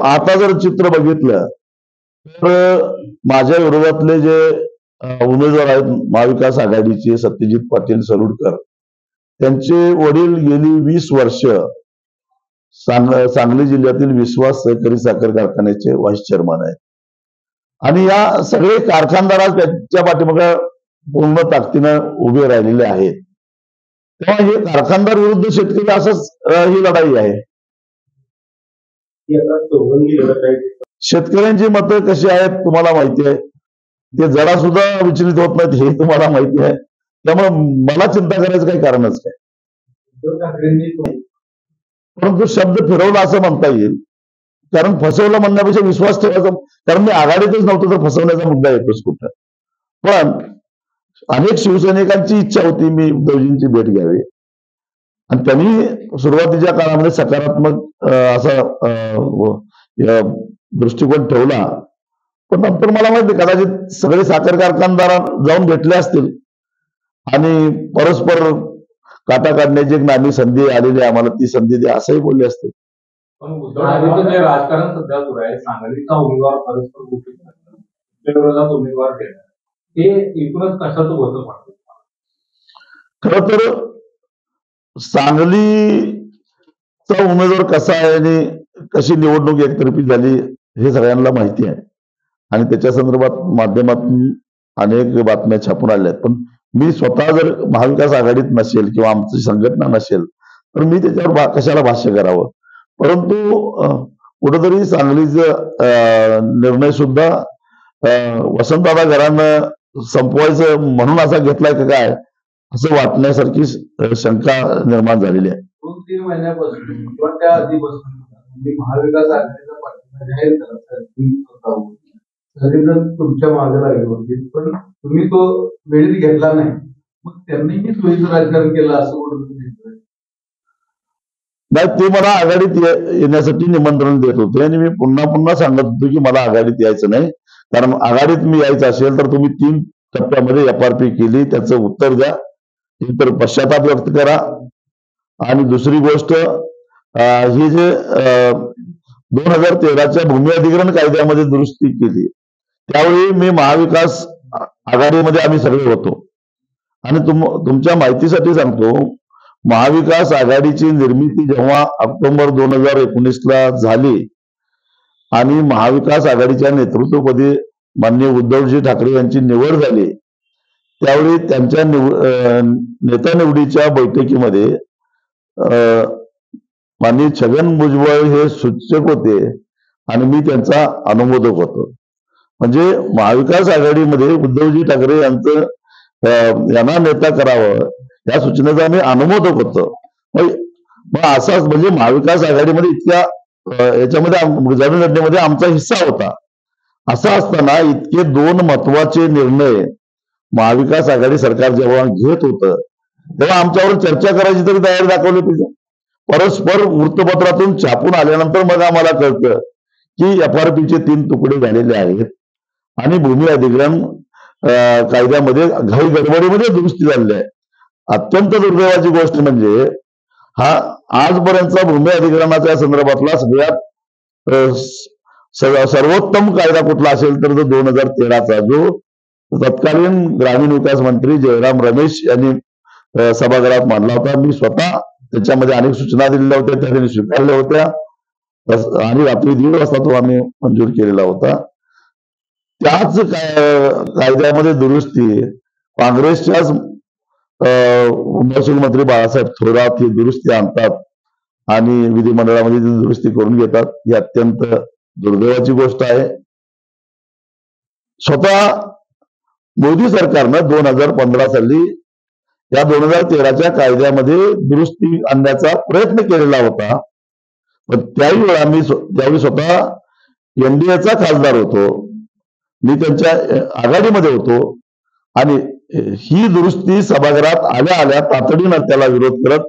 आता जर चित्र बघितलं तर माझ्या विरोधातले जे उमेदवार आहेत महाविकास आघाडीचे सत्यजित पाटील सरुडकर, त्यांचे वडील गेली 20 वर्ष सांगली जिल्ह्यातील विश्वास सहकारी साखर कारखान्याचे व्हाईस चेअरमन आहेत आणि या सगळे कारखानदार आज त्यांच्या पाठीमागे पूर्ण ताकदीनं उभे राहिलेले आहेत. तेव्हा हे कारखानदार विरुद्ध शेतकरी असंच ही लढाई आहे. शेतकऱ्यांची मतं कशी आहेत तुम्हाला माहिती आहे, ते जरा सुद्धा विचलित होत नाहीत हे तुम्हाला माहिती आहे. त्यामुळे मला चिंता करायचं काही कारणच काय. परंतु शब्द फिरवला असं म्हणता येईल, कारण फसवलं म्हणण्यापेक्षा विश्वास ठेवायचा, कारण मी आघाडीतच नव्हतो तर फसवण्याचा मुद्दा येतोच कुठं. पण अनेक शिवसैनिकांची इच्छा होती मी उद्धवजींची भेट घ्यावी आणि त्यांनी सुरुवातीच्या काळामध्ये सकारात्मक असा दृष्टिकोन ठेवला. पण नंतर मला माहिती कदाचित सगळे साखर कारखानदार जाऊन भेटले असतील आणि परस्पर काटा काढण्याची एक नाणी संधी आलेली आहे, आम्हाला ती संधी द्या असंही बोलले असतील. पण राजकारण सध्या सुरू आहे, सांगलीचा उमेदवार परस्पर विरोधात उमेदवार केला, हे एकूणच कशाचं होतं वाटतं? खर तर सांगलीचा उमेदवार कसा आहे आणि कशी निवडणूक एकतर्फी झाली हे सगळ्यांना माहिती आहे आणि त्याच्या संदर्भात माध्यमातून अनेक बातम्या छापून आल्या आहेत. पण मी स्वतः जर महाविकास आघाडीत नसेल किंवा आमची संघटना नसेल तर मी त्याच्यावर कशाला भाष्य करावं. परंतु कुठेतरी सांगलीचा निर्णय सुद्धा वसंतदादा घरानं संपवायचं म्हणून असा घेतलाय का काय असं वाटण्यासारखी शंका निर्माण झालेली आहे. 2-3 महिन्यापासून किंवा त्या आधीपासून महाविकास आघाडीचा पाठिंबा जाहीर केला, सगळेजण तुमच्या मागे लागले होते, पण तुम्ही तो वेळीच घेतला नाही. मग त्यांनीही सोयीचं राजकारण केलं असं म्हणून नाही, ते मला आघाडीत येण्यासाठी निमंत्रण देत होते आणि मी पुन्हा पुन्हा सांगत होतो की मला आघाडीत यायचं नाही, कारण आघाडीत मी यायचं असेल तर तुम्ही 3 टप्प्यामध्ये FRP केली, त्याचं उत्तर द्या, तर पश्चाताप व्यक्त करा. आणि दुसरी गोष्ट ही जे 2013च्या भूमी अधिग्रहण कायद्यामध्ये दुरुस्ती केली त्यावेळी मी महाविकास आघाडीमध्ये आम्ही सगळे होतो आणि तुमच्या माहितीसाठी सांगतो, महाविकास आघाडीची निर्मिती जेव्हा ऑक्टोबर 2019ला झाली आणि महाविकास आघाडीच्या नेतृत्वपदी माननीय उद्धवजी ठाकरे यांची निवड झाली, त्यावेळी त्यांच्या नेता निवडीच्या बैठकीमध्ये माननीय छगन भुजबळ हे सूचक होते आणि मी त्यांचा अनुमोदक होतो. म्हणजे महाविकास आघाडीमध्ये उद्धवजी ठाकरे यांना नेता करावं या सूचनेचा मी अनुमोदक होतो. मग असाच म्हणजे महाविकास आघाडीमध्ये इतक्या याच्यामध्ये जमीन लढण्यामध्ये आमचा हिस्सा होता. असं असताना इतके 2 महत्वाचे निर्णय महाविकास आघाडी सरकार जेव्हा घेत होतं तेव्हा आमच्यावर चर्चा करायची तरी तयारी दाखवली पाहिजे. परस्पर वृत्तपत्रातून छापून आल्यानंतर मग आम्हाला कळतं की FRPचे 3 तुकडे झालेले आहेत आणि भूमी अधिग्रहण कायद्यामध्ये घाई गडबडीमध्ये दुरुस्ती झालेली आहे. अत्यंत दुर्दैवाची गोष्ट म्हणजे हा आजपर्यंतचा भूमी अधिग्रहणाच्या संदर्भातला सगळ्यात सर्वोत्तम कायदा कुठला असेल तर तो 2013चा, जो तत्कालीन ग्रामीण विकास मंत्री जयराम रमेश यांनी सभागृहात मांडला होता. मी स्वतः त्याच्यामध्ये अनेक सूचना दिलेल्या होत्या, त्या त्यांनी स्वीकारल्या होत्या आणि रात्री 1:30 वाजता तो आम्ही मंजूर केलेला होता. त्याच कायद्यामध्ये दुरुस्ती काँग्रेसच्याच महसूल मंत्री बाळासाहेब थोरात ही दुरुस्ती आणतात आणि विधिमंडळामध्ये ती दुरुस्ती करून घेतात. ही अत्यंत दुर्दैवाची गोष्ट आहे. स्वतः मोदी सरकारनं 2015 साली या 2013च्या कायद्यामध्ये दुरुस्ती आणण्याचा प्रयत्न केलेला होता. पण त्यावेळी ज्यावेळी स्वतः NDAचा खासदार होतो, मी त्यांच्या आघाडीमध्ये होतो आणि ही दुरुस्ती सभागृहात आल्या तातडीनं त्याला विरोध करत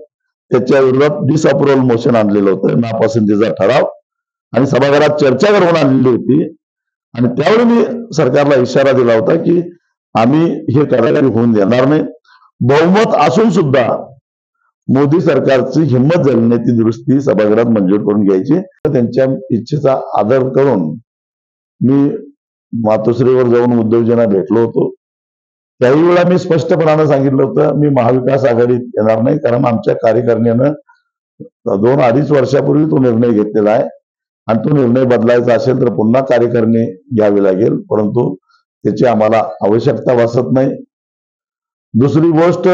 त्याच्या विरोधात डिसअप्रुव्हल मोशन आणलेलं होतं, नापसंतीचा ठराव, आणि सभागृहात चर्चा करून आणलेली होती. आणि त्यावेळी मी सरकारला इशारा दिला होता की आम्ही हे कारवाई होऊन देणार नाही. बहुमत असून सुद्धा मोदी सरकारची हिंमत झाली नाही ती दुरुस्ती सभागृहात मंजूर करून घ्यायची. त्यांच्या इच्छेचा आदर करून मी मातोश्रीवर जाऊन उद्धवजींना भेटलो होतो. त्याही वेळा मी स्पष्टपणाने सांगितलं होतं मी महाविकास आघाडीत येणार नाही, कारण आमच्या कार्यकारिणीनं 2-2.5 वर्षापूर्वी तो निर्णय घेतलेला आहे आणि तो निर्णय बदलायचा असेल तर पुन्हा कार्यकारिणी घ्यावी लागेल, परंतु त्याची आम्हाला आवश्यकता भासत नाही. दुसरी गोष्ट,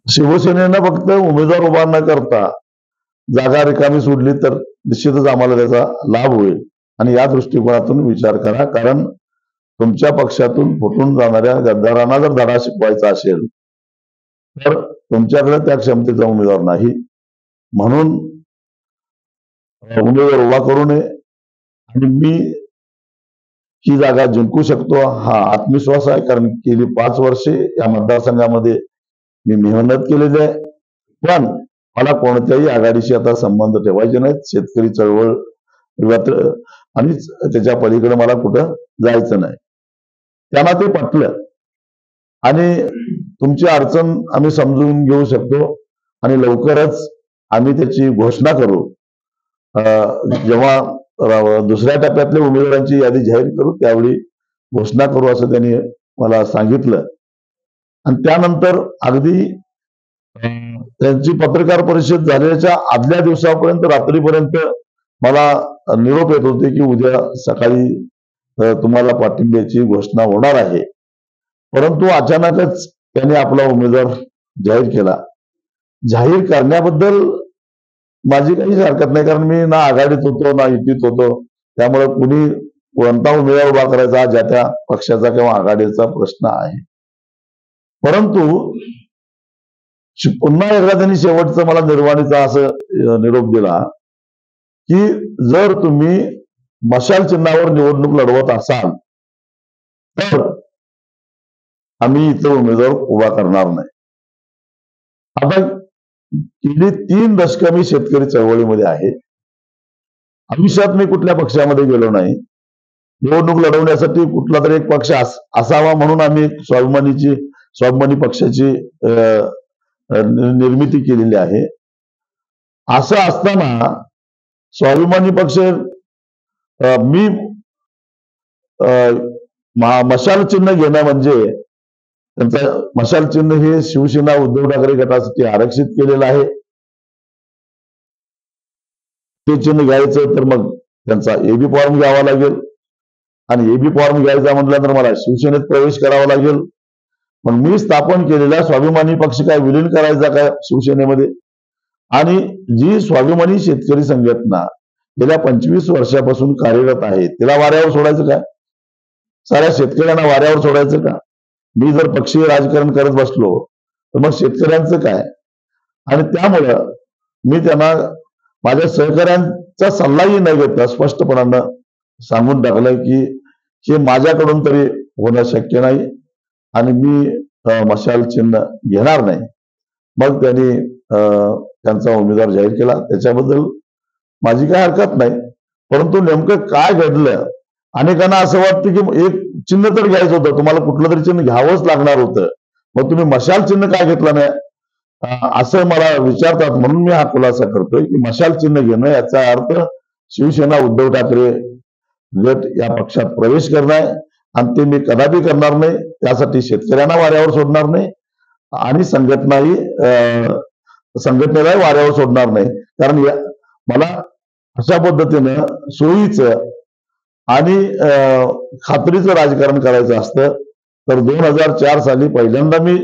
शिवसेनेनं फक्त उमेदवार उभा न करता जागा रिकामी सोडली तर निश्चितच आम्हाला त्याचा लाभ होईल आणि या दृष्टिकोनातून विचार करा, कारण तुमच्या पक्षातून फुटून जाणाऱ्या गद्दारांना जर धडा शिकवायचा असेल तर तुमच्याकडे त्या क्षमतेचा उमेदवार नाही, म्हणून उमेदवार उभा करू नये आणि मी ही जागा जिंकू शकतो हा आत्मविश्वास आहे, कारण गेली 5 वर्षे या मतदारसंघामध्ये मी मेहनत केलेली आहे. पण मला कोणत्याही आघाडीशी आता संबंध ठेवायचे नाहीत. शेतकरी चळवळ आणि त्याच्या पलीकडे मला कुठं जायचं नाही. त्यांना ते पटलं आणि तुमची अडचण आम्ही समजून घेऊ शकतो आणि लवकरच आम्ही त्याची घोषणा करू. जेव्हा दुसऱ्या टप्प्यातल्या उमेदवारांची यादी जाहीर करू त्यावेळी घोषणा करू असं त्यांनी मला सांगितलं. आणि त्यानंतर अगदी त्यांची पत्रकार परिषद झाल्याच्या आदल्या दिवसापर्यंत रात्रीपर्यंत मला निरोप येत होते की उद्या सकाळी तुम्हाला पाठिंब्याची घोषणा होणार आहे. परंतु अचानकच त्यांनी आपला उमेदवार जाहीर केला. जाहीर करण्याबद्दल माझी काहीच हरकत नाही, कारण मी ना आघाडीत होतो ना युतीत होतो. त्यामुळे कुणी कोणता उमेदवार उभा करायचा ज्या त्या पक्षाचा किंवा आघाडीचा प्रश्न आहे. परंतु पुन्हा एकदा त्यांनी शेवटचं मला निर्वाणीचा असं निरोप दिला की जर तुम्ही मशाल चिन्हावर निवडणूक लढवत असाल तर आम्ही इथं उमेदवार उभा करणार नाही. आता गेली 3 दशकं मी शेतकरी चळवळीमध्ये आहे. आयुष्यात मी कुठल्या पक्षामध्ये गेलो नाही. निवडणूक लढवण्यासाठी कुठला तरी एक पक्ष असावा म्हणून आम्ही स्वाभिमानी पक्षाची निर्मिती केलेली आहे. असं असताना स्वाभिमानी पक्ष मी मशाल चिन्ह घेणं म्हणजे त्यांचं मशाल चिन्ह हे शिवसेना उद्धव ठाकरे गटासाठी आरक्षित केलेलं आहे. ते चिन्ह घ्यायचं तर मग त्यांचा एबी फॉर्म घ्यावा लागेल आणि एबी फॉर्म घ्यायचा म्हटल्यानंतर मला शिवसेनेत प्रवेश करावा लागेल. पण मी स्थापन केलेला स्वाभिमानी पक्ष काय विलीन करायचा काय शिवसेनेमध्ये? आणि जी स्वाभिमानी शेतकरी संघटना गेल्या 25 वर्षापासून कार्यरत आहे तिला वाऱ्यावर सोडायचं काय? साऱ्या शेतकऱ्यांना वाऱ्यावर सोडायचं का? मी जर पक्षीय राजकारण करत बसलो तर मग शेतकऱ्यांचं काय? आणि त्यामुळं मी त्यांना माझ्या सहकाऱ्यांचा सल्लाही न घेता स्पष्टपणानं सांगून टाकलं की हे माझ्याकडून तरी होणं शक्य नाही आणि मी मशाल चिन्ह घेणार नाही. मग त्यांनी त्यांचा उमेदवार जाहीर केला. त्याच्याबद्दल माझी काय हरकत नाही. परंतु नेमकं काय घडलं, अनेकांना असं वाटतं की एक चिन्ह तर घ्यायचं होतं, तुम्हाला कुठलं तरी चिन्ह घ्यावंच लागणार होतं, मग तुम्ही मशाल चिन्ह काय घेतलं नाही असं मला विचारतात. म्हणून मी हा खुलासा करतोय की मशाल चिन्ह घेणं याचा अर्थ शिवसेना उद्धव ठाकरे गट या पक्षात प्रवेश करणं आहे आणि ते मी कदापि करणार नाही. त्यासाठी शेतकऱ्यांना वाऱ्यावर सोडणार नाही आणि संघटनेलाही वाऱ्यावर सोडणार नाही. कारण मला अशा पद्धतीनं सोयीचं आणि खात्रीचं राजकारण करायचं असतं. तर 2004 साली पहिल्यांदा मी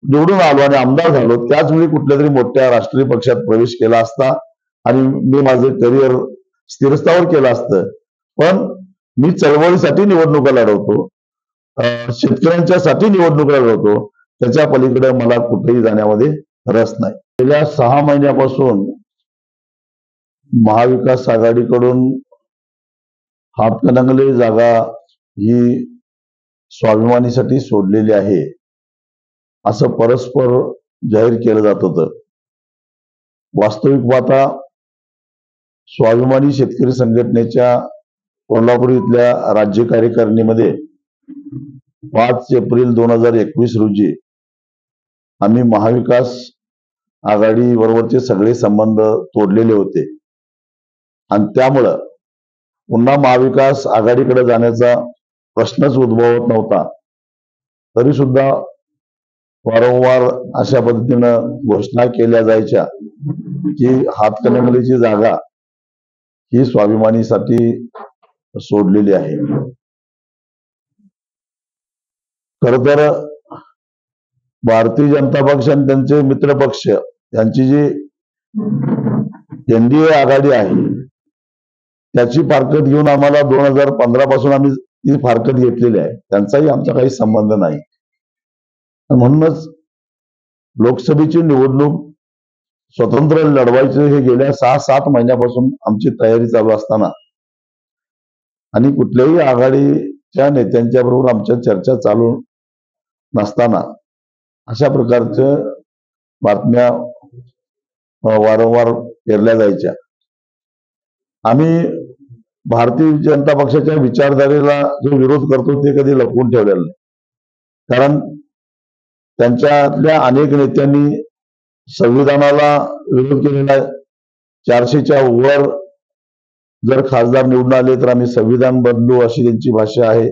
निवडून आलो आणि आमदार झालो, त्याचवेळी कुठल्या तरी मोठ्या राष्ट्रीय पक्षात प्रवेश केला असता आणि मी माझं करिअर स्थिरस्थावर केलं असतं. पण मी चळवळीसाठी निवडणुका लढवतो, शेतकऱ्यांच्यासाठी निवडणुका लढवतो, त्याच्या पलीकडे मला कुठेही जाण्यामध्ये रस नाही. गेल्या 6 महिन्यापासून महाविकास आघाडीकडून हातकणंगले जागा ही स्वाभिमानीसाठी सोडलेली आहे असं परस्पर जाहीर केलं जात होतं. वास्तविक पाहता स्वाभिमानी शेतकरी संघटनेच्या कोल्हापूर इथल्या राज्य कार्यकारिणीमध्ये 5 एप्रिल 2021 रोजी आम्ही महाविकास आघाडी बरोबरचे सगळे संबंध तोडलेले होते आणि त्यामुळं पुन्हा महाविकास आघाडीकडे जाण्याचा प्रश्नच उद्भवत नव्हता. तरी सुद्धा वारंवार अशा पद्धतीनं घोषणा केल्या जायच्या की हातकणंगलेची जागा ही स्वाभिमानीसाठी सोडलेली आहे. खर तर भारतीय जनता पक्ष आणि त्यांचे मित्र पक्ष यांची जी एनडीए आघाडी आहे त्याची फारकत घेऊन आम्हाला 2015 पासून आम्ही ती फारकत घेतलेली आहे. त्यांचाही आमचा काही संबंध नाही. म्हणूनच लोकसभेची निवडणूक स्वतंत्र लढवायचे हे गेल्या 6-7 महिन्यापासून आमची तयारी चालू असताना आणि कुठल्याही आघाडीच्या नेत्यांच्या बरोबर आमच्या चर्चा चालू नसताना अशा प्रकारच्या बातम्या वारंवार पेरल्या जायच्या. आम्ही भारतीय जनता पक्षाच्या विचारधारेला जो विरोध करतो ते कधी लपवून ठेवलेला नाही. कारण त्यांच्यातल्या अनेक नेत्यांनी संविधानाला विरोध केलेला आहे. 400च्या वर जर खासदार निवडून आले तर आम्ही संविधान बदलू अशी त्यांची भाषा आहे.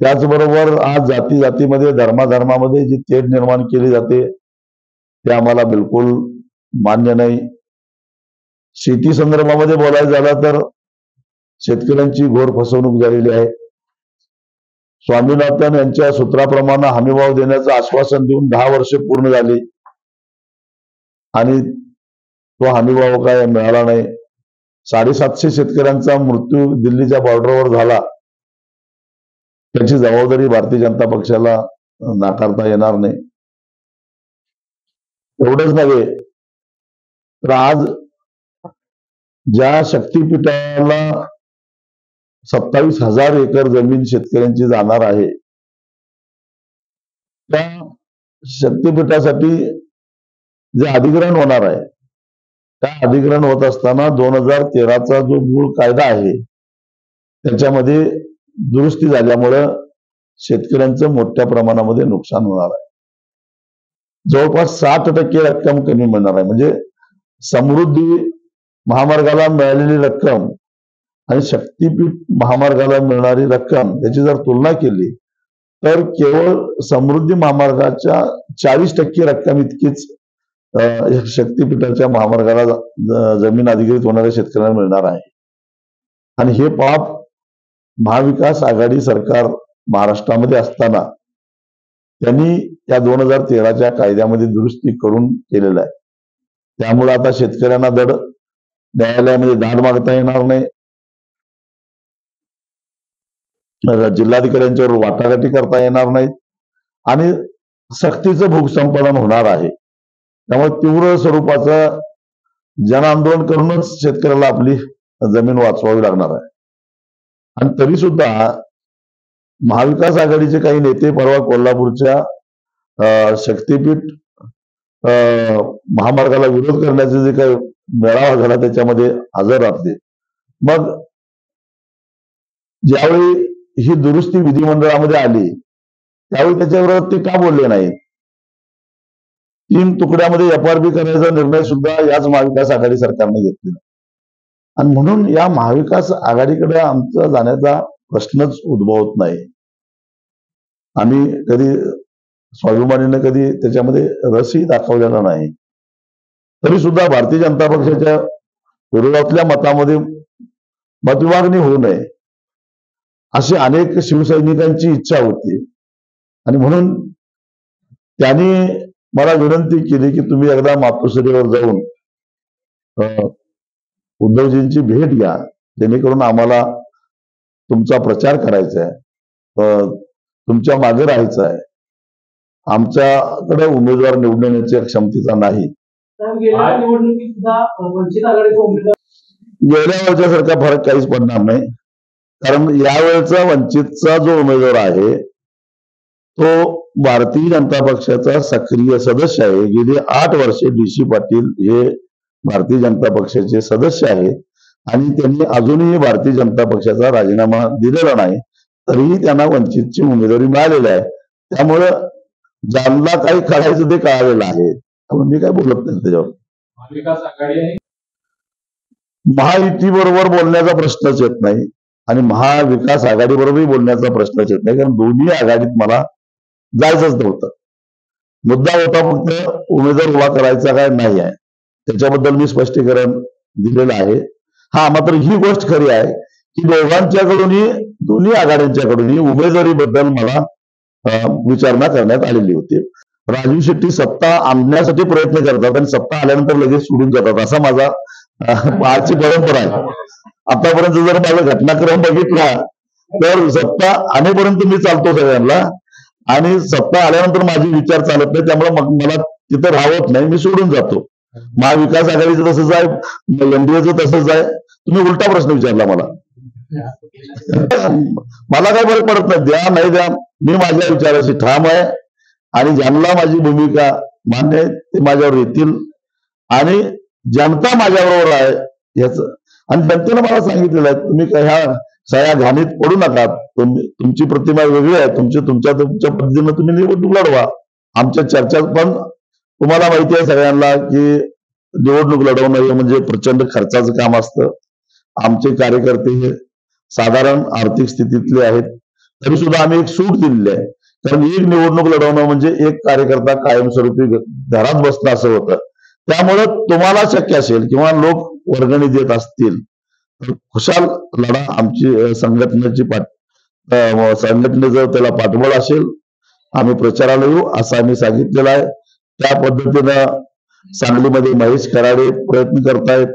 त्याचबरोबर आज जाती जातीमध्ये धर्माधर्मामध्ये जी तेढ निर्माण केली जाते ते आम्हाला बिलकुल मान्य नाही. शेती संदर्भामध्ये बोलायचं झालं तर शेतकऱ्यांची घोर फसवणूक झालेली आहे. स्वामीनाथन यांच्या सूत्राप्रमाणे हमीभाव देण्याचं आश्वासन देऊन 10 वर्ष पूर्ण झाली आणि तो हमीभाव काय मिळाला नाही. 750 शेतकऱ्यांचा मृत्यू दिल्लीच्या बॉर्डरवर झाला. त्याची जबाबदारी भारतीय जनता पक्षाला नाकारता येणार नाही. एवढंच नव्हे तर आज ज्या शक्तीपीठाला 27,000 एकर जमीन शेतकऱ्यांची जाणार आहे त्या शक्तीपीठासाठी जे अधिग्रहण होणार आहे त्या अधिग्रहण होत असताना 2013चा जो मूळ कायदा आहे त्याच्यामध्ये दुरुस्ती झाल्यामुळं शेतकऱ्यांचं मोठ्या प्रमाणामध्ये नुकसान होणार आहे. जवळपास 60% रक्कम कमी मिळणार आहे. म्हणजे समृद्धी महामार्गाला मिळालेली रक्कम आणि शक्तीपीठ महामार्गाला मिळणारी रक्कम याची जर तुलना केली तर केवळ समृद्धी महामार्गाच्या 40% रक्कम इतकीच शक्तीपीठाच्या महामार्गाला जमीन अधिग्रहित होणाऱ्या शेतकऱ्यांना मिळणार आहे. आणि हे पाप महाविकास आघाडी सरकार महाराष्ट्रामध्ये असताना त्यांनी या 2013च्या कायद्यामध्ये दुरुस्ती करून केलेलं आहे. त्यामुळे आता शेतकऱ्यांना धड न्यायालयामध्ये दाद मागता येणार नाही, जिल्हाधिकाऱ्यांच्यावर वाटाघाटी करता येणार नाहीत आणि सक्तीचं भूसंपादन होणार आहे. त्यामुळे तीव्र स्वरूपाचं जन आंदोलन करूनच शेतकऱ्याला आपली जमीन वाचवावी लागणार आहे. आणि तरी सुद्धा महाविकास आघाडीचे काही नेते परवा कोल्हापूरच्या शक्तीपीठ महामार्गाला विरोध करण्याचे जे काही मेळावा झाला त्याच्यामध्ये हजर राहते. मग ज्यावेळी ही दुरुस्ती विधिमंडळामध्ये आली त्यावेळी त्याच्यावर ते का बोलले नाही? 3 तुकड्यामध्ये FRP करण्याचा निर्णय सुद्धा याच महाविकास आघाडी सरकारने घेतलेला. आणि म्हणून या महाविकास आघाडीकडे आमचा जाण्याचा प्रश्नच उद्भवत नाही. आम्ही कधी स्वाभिमानीने कधी त्याच्यामध्ये रसही दाखवलेला नाही. तरी सुद्धा भारतीय जनता पक्षाच्या विरोधातल्या मतामध्ये मतविभागणी होऊ नये अशी अनेक शिवसैनिकांची इच्छा होती. आणि म्हणून त्यांनी मला विनंती केली की तुम्ही एकदा मातोश्रीवर जाऊन उद्धवजींची भेट घ्या, जेणेकरून आम्हाला तुमचा प्रचार करायचा आहे, तुमच्या मागे राहायचं आहे. आमच्याकडे उमेदवार निवडून येण्याच्या क्षमतेचा नाही. गेल्या वर्षासारखा फरक काहीच पडणार नाही. कारण यावेळेचा वंचितचा जो उमेदवार आहे तो भारतीय जनता पक्षाचा सक्रिय सदस्य आहे. गेली 8 वर्षे DC पाटील हे भारतीय जनता पक्षाचे सदस्य आहेत आणि त्यांनी अजूनही भारतीय जनता पक्षाचा राजीनामा दिलेला नाही. तरीही त्यांना वंचितची उमेदवारी मिळालेली आहे. त्यामुळं ज्यांना काही कळायचं ते कळालेलं आहे, त्यामुळे मी काय बोलत नाही त्याच्यावर. महाविकास आघाडी आणि महायुती बरोबर बोलण्याचा प्रश्नच येत नाही आणि महाविकास आघाडी बरोबरही बोलण्याचा प्रश्नच येत नाही, कारण दोन्ही आघाडीत मला जायचंच नव्हतं. मुद्दा होता फक्त उमेदवार उभा करायचा काय नाही आहे, त्याच्याबद्दल मी स्पष्टीकरण दिलेलं आहे. हा, मात्र ही गोष्ट खरी आहे की दोघांच्याकडूनही, दोन्ही आघाड्यांच्याकडूनही उमेदवारीबद्दल मला विचारणा करण्यात आलेली होती. राजू शेट्टी सत्ता आणण्यासाठी प्रयत्न करतात आणि सत्ता आल्यानंतर लगेच सोडून जातात, असा माझा आजची परंपरा आहे. आतापर्यंत जर माझा घटनाक्रम बघितला तर सत्ता आणेपर्यंत मी चालतो सगळ्यांना, आणि सत्ता आल्यानंतर माझे विचार चालत नाही, त्यामुळे मग मला तिथं राहत नाही, मी सोडून जातो. महाविकास आघाडीचं तसंच आहे, एनडीएचं तसंच आहे. तुम्ही उलटा प्रश्न विचारला मला. मला काही फरक पडत नाही, द्या नाही द्या, मी माझ्या विचाराशी ठाम आहे आणि ज्यांना माझी भूमिका मान्य आहे ते माझ्यावर येतील आणि जनता माझ्याबरोबर आहे याच. आणि जनतेनं मला सांगितलेलं आहे, तुम्ही ह्या सगळ्या घाणीत पडू नका, तुमची प्रतिमा वेगळी आहे, तुमच्या पद्धतीनं तुम्ही निवडणूक लढवा. आमच्या चर्चा पण तुम्हाला माहिती आहे सगळ्यांना की निवडणूक लढवणं हे म्हणजे प्रचंड खर्चाचं काम असतं. आमचे कार्यकर्ते हे साधारण आर्थिक स्थितीतले आहेत, तरी सुद्धा आम्ही एक सूट दिलेली आहे, कारण एक निवडणूक लढवणं म्हणजे एक कार्यकर्ता कायमस्वरूपी घरात बसणं असं होतं. त्यामुळे तुम्हाला शक्य असेल किंवा लोक वर्गणी देत असतील तर खुशाल लढा. आमची संघटनेचं त्याला पाठबळ असेल, आम्ही प्रचाराला येऊ असं आम्ही सांगितलेलं आहे. त्या पद्धतीनं सांगलीमध्ये महेश कराडे प्रयत्न करतायत,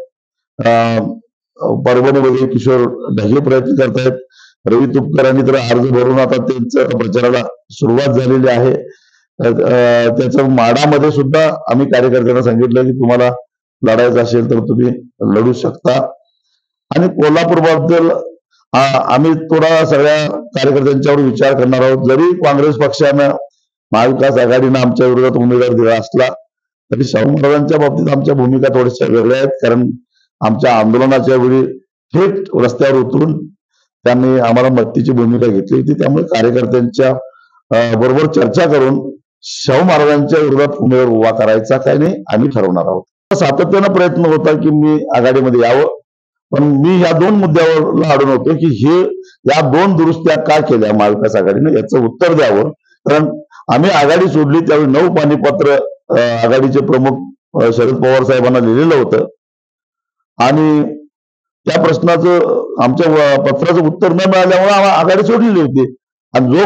परभणीमध्ये किशोर ढगे प्रयत्न करतायत, रवी तुपकरांनी तर अर्ज भरून आता त्यांच्या प्रचाराला सुरुवात झालेली आहे. त्याचं माडामध्ये सुद्धा आम्ही कार्यकर्त्यांना सांगितलं की तुम्हाला लढायचं असेल तर तुम्ही लढू शकता. आणि कोल्हापूर बद्दल आम्ही थोडा सगळ्या कार्यकर्त्यांच्यावर विचार करणार आहोत. जरी काँग्रेस पक्षानं, महाविकास आघाडीनं आमच्या विरोधात उमेदवार दिला असला तरी शाहू महाराजांच्या बाबतीत आमच्या भूमिका थोड्याशा वेगळ्या आहेत, कारण आमच्या आंदोलनाच्या वेळी थेट रस्त्यावर उतरून त्यांनी आम्हाला मदतीची भूमिका घेतली होती. त्यामुळे कार्यकर्त्यांच्या बरोबर चर्चा करून शाहू महाराजांच्या विरोधात उमेदवार उभा करायचा काय नाही आम्ही ठरवणार आहोत. सातत्यानं प्रयत्न होता की मी आघाडीमध्ये यावं, पण मी या दोन मुद्द्यावर अडून होतो की या दोन दुरुस्त्या का केल्या महाविकास आघाडीने, याचं उत्तर द्यावं. कारण आम्ही आघाडी सोडली त्यावेळी 9 पाणीपत्र आघाडीचे प्रमुख शरद पवार साहेबांना लिहिलेलं होतं आणि त्या प्रश्नाचं आमच्या पत्राचं उत्तर न मिळाल्यामुळे आम्ही आघाडी सोडलेली होती. आणि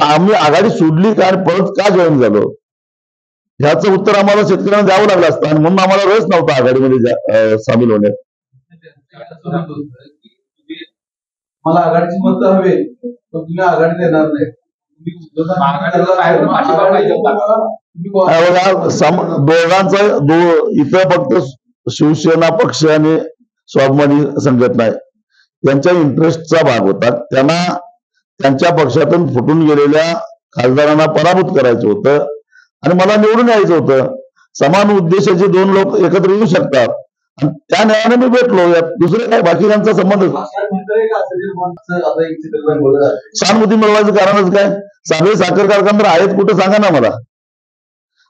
आम्ही आघाडी सोडली का आणि परत का जॉईन झालो ह्याचं उत्तर आम्हाला शेतकऱ्यांना द्यावं लागलं असतं, आणि म्हणून आम्हाला रस नव्हता आघाडीमध्ये सामील होण्यात. मला आघाडीची मतं हवे पण तुम्ही आघाडी देणार नाही, दोघांचा इथं फक्त शिवसेना पक्ष आणि स्वाभिमानी संघटना आहे यांच्या इंटरेस्टचा भाग होता. त्यांना त्यांच्या पक्षातून फुटून गेलेल्या खासदारांना पराभूत करायचं होतं आणि मला निवडून यायचं होतं. समान उद्देशाचे दोन लोक एकत्र येऊ शकतात आणि त्या न्यायाने मी भेटलो, यात दुसरे काय बाकी त्यांचा संबंध. सहानुभूती मिळवायचं कारणच काय? सगळे साखर कारखानदार आहेत कुठं सांगा ना मला,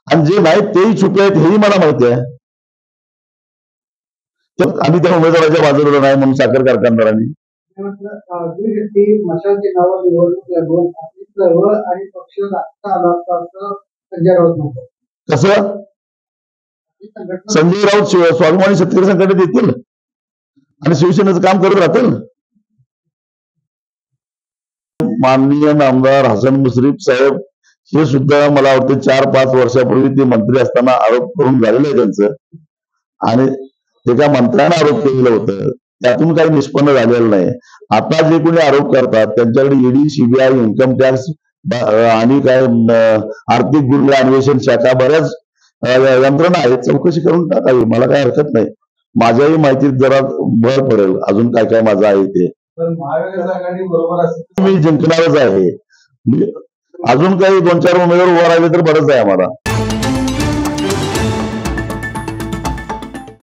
आणि जे नाहीत तेही छुपे आहेत हेही मला माहिती आहे. आम्ही त्या उमेदवाराच्या बाजूला नाही म्हणून साखर कारखानदारांनी कसं संजय राऊत स्वाभिमानी शेतकरी संघटनेत येतील आणि शिवसेनेचं काम करत राहतील. माननीय आमदार हसन मुश्रीफ साहेब हे सुद्धा मला वाटतं 4-5 वर्षापूर्वी ते मंत्री असताना आरोप करून झालेलं आहे त्यांचं, आणि एका मंत्र्यानं आरोप केलेलं होतं, त्यातून काही निष्पन्न झालेलं नाही. आता जे कोणी आरोप करतात त्यांच्याकडे ईडी, सीबीआय, इन्कम टॅक्स आणि काय आर्थिक गुन्हे अन्वेषण शाखा बऱ्याच यंत्रणा आहेत, चौकशी करून टाकावी, मला काही हरकत नाही. माझ्याही माहितीत जरा भर पडेल अजून काय काय माझं आहे ते. मी जिंकणारच आहे. अजून काही 2-4 उमेदवार उभा राहिले तर बरंच आहे आम्हाला.